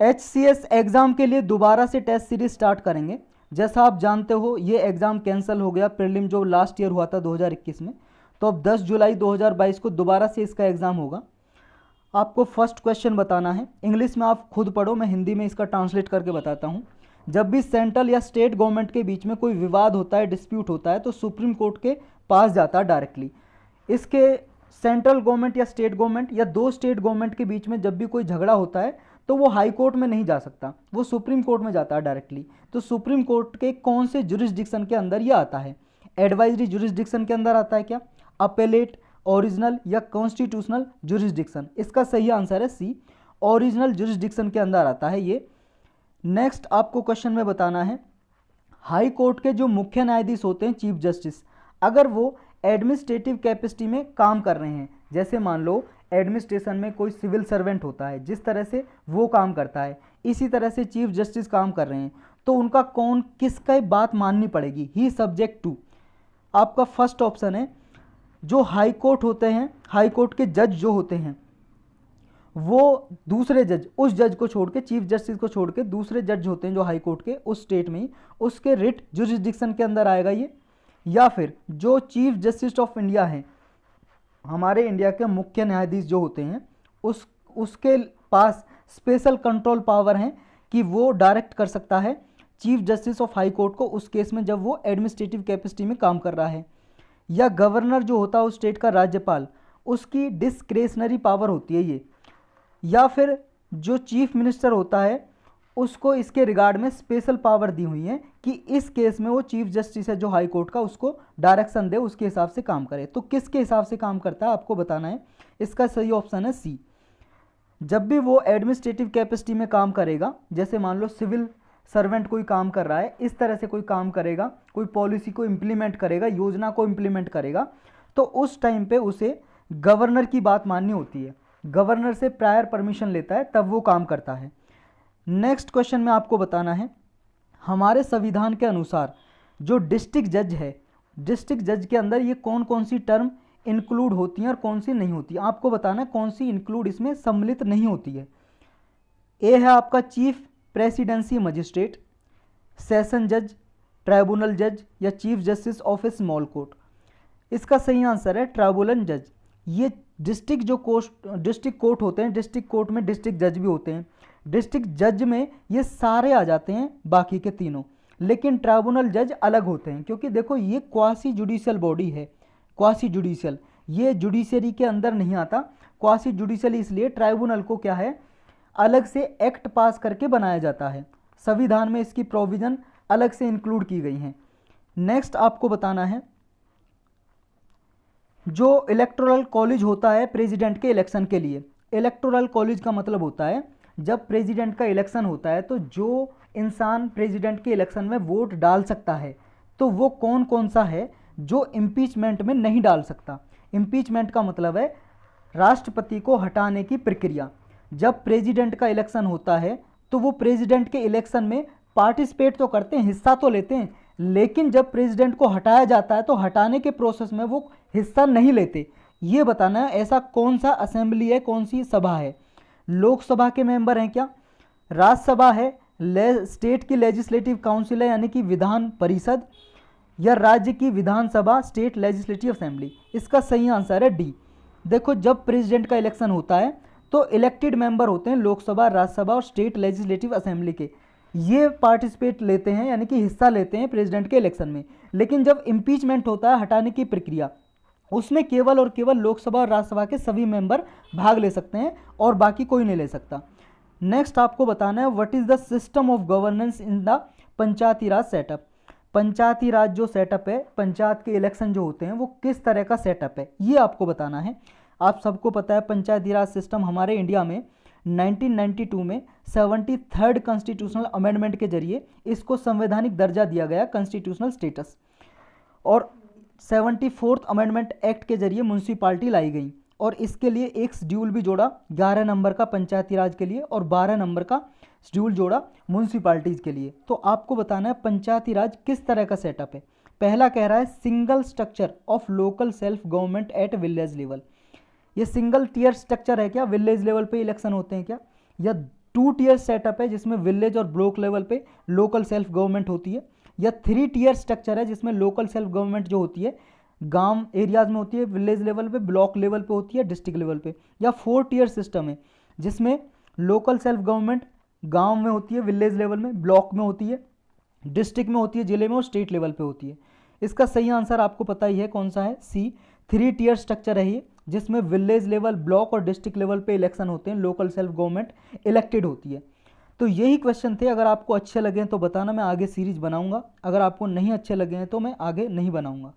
HCS exam के लिए दोबारा से टेस्ट सीरीज स्टार्ट करेंगे। जैसा आप जानते हो ये एग्ज़ाम कैंसिल हो गया, प्रीलिम जो लास्ट ईयर हुआ था 2021 में, तो अब 10 जुलाई 2022 को दोबारा से इसका एग्ज़ाम होगा। आपको फर्स्ट क्वेश्चन बताना है, इंग्लिश में आप खुद पढ़ो, मैं हिंदी में इसका ट्रांसलेट करके बताता हूँ। जब भी सेंट्रल या स्टेट गवर्नमेंट के बीच में कोई विवाद होता है, डिस्प्यूट होता है, तो सुप्रीम कोर्ट के पास जाता है डायरेक्टली। इसके सेंट्रल गवर्नमेंट या स्टेट गवर्नमेंट या दो स्टेट गवर्नमेंट के बीच में जब भी कोई झगड़ा होता है तो वो हाई कोर्ट में नहीं जा सकता, वो सुप्रीम कोर्ट में जाता है डायरेक्टली। तो सुप्रीम कोर्ट के कौन से जुरिस्डिक्शन के अंदर ये आता है? एडवाइजरी जुरिस्डिक्शन के अंदर आता है क्या, अपेलेट, ओरिजिनल या कॉन्स्टिट्यूशनल जुरिस्डिक्शन? इसका सही आंसर है सी, ओरिजिनल जुरिस्डिक्शन के अंदर आता है ये। नेक्स्ट आपको क्वेश्चन में बताना है, हाई कोर्ट के जो मुख्य न्यायाधीश होते हैं चीफ जस्टिस, अगर वो एडमिनिस्ट्रेटिव कैपेसिटी में काम कर रहे हैं, जैसे मान लो एडमिनिस्ट्रेशन में कोई सिविल सर्वेंट होता है, जिस तरह से वो काम करता है इसी तरह से चीफ जस्टिस काम कर रहे हैं, तो उनका कौन किसका बात माननी पड़ेगी? ही सब्जेक्ट टू। आपका फर्स्ट ऑप्शन है जो हाई कोर्ट होते हैं, हाई कोर्ट के जज जो होते हैं वो दूसरे जज, उस जज को छोड़ के, चीफ जस्टिस को छोड़ के दूसरे जज होते हैं जो हाई कोर्ट के उस स्टेट में ही, उसके रिट जुरिस्डिक्शन के अंदर आएगा ये। या फिर जो चीफ जस्टिस ऑफ इंडिया हैं, हमारे इंडिया के मुख्य न्यायाधीश जो होते हैं, उसके पास स्पेशल कंट्रोल पावर हैं कि वो डायरेक्ट कर सकता है chief justice of high court को उस केस में जब वो एडमिनिस्ट्रेटिव कैपेसिटी में काम कर रहा है। या गवर्नर जो होता है उस स्टेट का, राज्यपाल, उसकी डिस्क्रेशनरी पावर होती है ये। या फिर जो चीफ मिनिस्टर होता है उसको इसके रिगार्ड में स्पेशल पावर दी हुई है कि इस केस में वो चीफ जस्टिस है जो हाई कोर्ट का, उसको डायरेक्शन दे, उसके हिसाब से काम करे। तो किसके हिसाब से काम करता है आपको बताना है। इसका सही ऑप्शन है सी। जब भी वो एडमिनिस्ट्रेटिव कैपेसिटी में काम करेगा, जैसे मान लो सिविल सर्वेंट कोई काम कर रहा है, इस तरह से कोई काम करेगा, कोई पॉलिसी को इम्प्लीमेंट करेगा, योजना को इम्प्लीमेंट करेगा, तो उस टाइम पे उसे गवर्नर की बात माननी होती है, गवर्नर से प्रायर परमिशन लेता है, तब वो काम करता है। नेक्स्ट क्वेश्चन में आपको बताना है, हमारे संविधान के अनुसार जो डिस्ट्रिक्ट जज है, डिस्ट्रिक्ट जज के अंदर ये कौन कौन सी टर्म इंक्लूड होती हैं और कौन सी नहीं होती। आपको बताना है कौन सी इंक्लूड इसमें सम्मिलित नहीं होती है। ए है आपका चीफ प्रेसिडेंसी मजिस्ट्रेट, सेशन जज, ट्राइब्यूनल जज या chief justice of A small court. इसका सही आंसर है ट्राइब्यूनल जज। ये डिस्ट्रिक्ट कोर्ट होते हैं, डिस्ट्रिक्ट कोर्ट में डिस्ट्रिक्ट जज भी होते हैं, डिस्ट्रिक्ट जज में ये सारे आ जाते हैं बाकी के तीनों, लेकिन ट्राइब्यूनल जज अलग होते हैं, क्योंकि देखो ये क्वासी जुडिशियल बॉडी है, क्वासी जुडिशियल, ये जुडिशरी के अंदर नहीं आता। क्वासी जुडिशियल इसलिए ट्राइब्यूनल को क्या है, अलग से एक्ट पास करके बनाया जाता है, संविधान में इसकी प्रोविजन अलग से इंक्लूड की गई हैं। नेक्स्ट आपको बताना है, जो इलेक्टोरल कॉलेज होता है प्रेसिडेंट के इलेक्शन के लिए, इलेक्टोरल कॉलेज का मतलब होता है जब प्रेसिडेंट का इलेक्शन होता है तो जो इंसान प्रेसिडेंट के इलेक्शन में वोट डाल सकता है, तो वो कौन कौन सा है जो इम्पीचमेंट में नहीं डाल सकता। इम्पीचमेंट का मतलब है राष्ट्रपति को हटाने की प्रक्रिया। जब प्रेसिडेंट का इलेक्शन होता है तो वो प्रेसिडेंट के इलेक्शन में पार्टिसिपेट तो करते हैं, हिस्सा तो लेते हैं, लेकिन जब प्रेसिडेंट को हटाया जाता है तो हटाने के प्रोसेस में वो हिस्सा नहीं लेते। ये बताना है ऐसा कौन सा असेंबली है, कौन सी सभा है। लोकसभा के मेंबर हैं क्या, राज्यसभा है, स्टेट की लेजिस्लेटिव काउंसिल है यानी कि विधान परिषद, या राज्य की विधानसभा स्टेट लेजिस्लेटिव असेंबली। इसका सही आंसर है डी। देखो जब प्रेसिडेंट का इलेक्शन होता है तो इलेक्टेड मेंबर होते हैं लोकसभा, राज्यसभा और स्टेट लेजिस्लेटिव असेंबली के, ये पार्टिसिपेट लेते हैं यानी कि हिस्सा लेते हैं प्रेसिडेंट के इलेक्शन में। लेकिन जब इम्पीचमेंट होता है, हटाने की प्रक्रिया, उसमें केवल और केवल लोकसभा और राज्यसभा के सभी मेंबर भाग ले सकते हैं और बाकी कोई नहीं ले सकता। नेक्स्ट आपको बताना है what is the system of governance in the Panchayati Raj setup. Panchayati Raj जो सेटअप है, पंचायत के इलेक्शन जो होते हैं वो किस तरह का सेटअप है, ये आपको बताना है। आप सबको पता है पंचायती राज सिस्टम हमारे इंडिया में 1992 में 73rd कॉन्स्टिट्यूशनल अमेंडमेंट के जरिए इसको संवैधानिक दर्जा दिया गया, कॉन्स्टिट्यूशनल स्टेटस, और 74th अमेंडमेंट एक्ट के जरिए म्यूनसिपाल्टी लाई गई, और इसके लिए एक शेड्यूल भी जोड़ा 11 नंबर का पंचायती राज के लिए और 12 नंबर का शेड्यूल जोड़ा म्यूनसिपाल्टीज़ के लिए। तो आपको बताना है पंचायती राज किस तरह का सेटअप है। पहला कह रहा है single structure of local self government at village level. ये सिंगल टीयर स्ट्रक्चर है क्या, विलेज लेवल पे इलेक्शन होते हैं क्या, या 2 टीयर सेटअप है जिसमें विलेज और ब्लॉक लेवल पे लोकल सेल्फ गवर्नमेंट होती है, या 3 टीयर स्ट्रक्चर है जिसमें लोकल सेल्फ गवर्नमेंट जो होती है गांव एरियाज में होती है, विलेज लेवल पे, ब्लॉक लेवल पे होती है, डिस्ट्रिक्ट लेवल पे, या 4 टीयर सिस्टम है जिसमें लोकल सेल्फ गवर्नमेंट गांव में होती है, विलेज लेवल में, ब्लॉक में होती है, डिस्ट्रिक्ट में होती है, जिले में, और स्टेट लेवल पे होती है। इसका सही आंसर आपको पता ही है कौन सा है, सी 3 टीयर स्ट्रक्चर है ये, जिसमें विलेज लेवल, ब्लॉक और डिस्ट्रिक्ट लेवल पे इलेक्शन होते हैं, लोकल सेल्फ गवर्नमेंट इलेक्टेड होती है। तो यही क्वेश्चन थे। अगर आपको अच्छे लगे तो बताना, मैं आगे सीरीज बनाऊंगा। अगर आपको नहीं अच्छे लगे हैं तो मैं आगे नहीं बनाऊंगा।